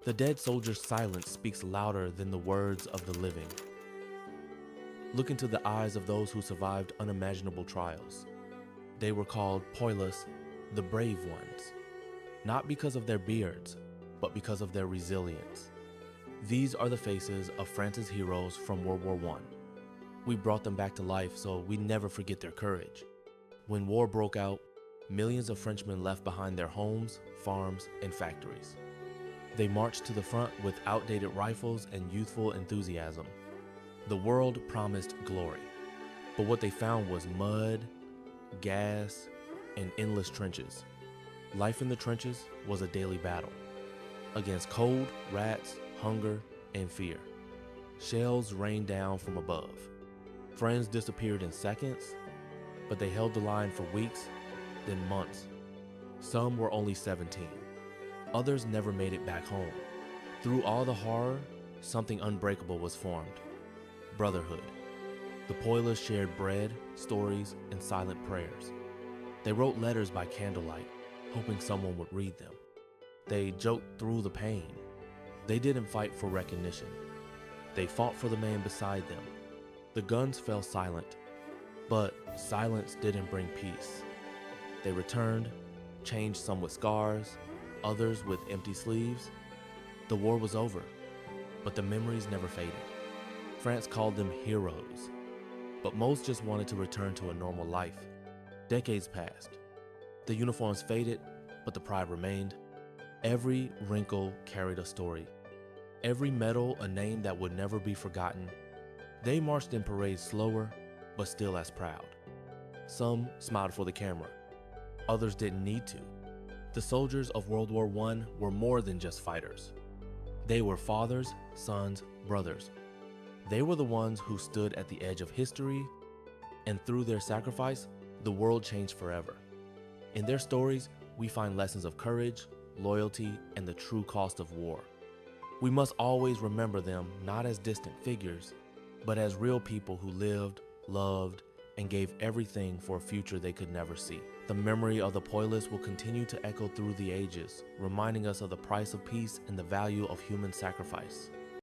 The dead soldier's silence speaks louder than the words of the living. Look into the eyes of those who survived unimaginable trials. They were called poilus, the brave ones, not because of their beards, but because of their resilience. These are the faces of France's heroes from World War I. We brought them back to life so we never forget their courage. When war broke out, millions of Frenchmen left behind their homes, farms, and factories. They marched to the front with outdated rifles and youthful enthusiasm. The world promised glory, but what they found was mud, gas, and endless trenches. Life in the trenches was a daily battle against cold, rats, hunger, and fear. Shells rained down from above. Friends disappeared in seconds, but they held the line for weeks, then months. Some were only 17. Others never made it back home. Through all the horror, something unbreakable was formed: brotherhood. The poilus shared bread, stories, and silent prayers. They wrote letters by candlelight, hoping someone would read them. They joked through the pain. They didn't fight for recognition. They fought for the man beside them. The guns fell silent, but silence didn't bring peace. They returned, changed some with scars, others with empty sleeves. The war was over, but the memories never faded. France called them heroes, but most just wanted to return to a normal life. Decades passed. The uniforms faded, but the pride remained. Every wrinkle carried a story. Every medal a name that would never be forgotten. They marched in parades slower, but still as proud. Some smiled for the camera. Others didn't need to. The soldiers of World War I were more than just fighters. They were fathers, sons, brothers. They were the ones who stood at the edge of history, and through their sacrifice, the world changed forever. In their stories, we find lessons of courage, loyalty, and the true cost of war. We must always remember them not as distant figures, but as real people who lived, loved, and gave everything for a future they could never see. The memory of the poilus will continue to echo through the ages, reminding us of the price of peace and the value of human sacrifice.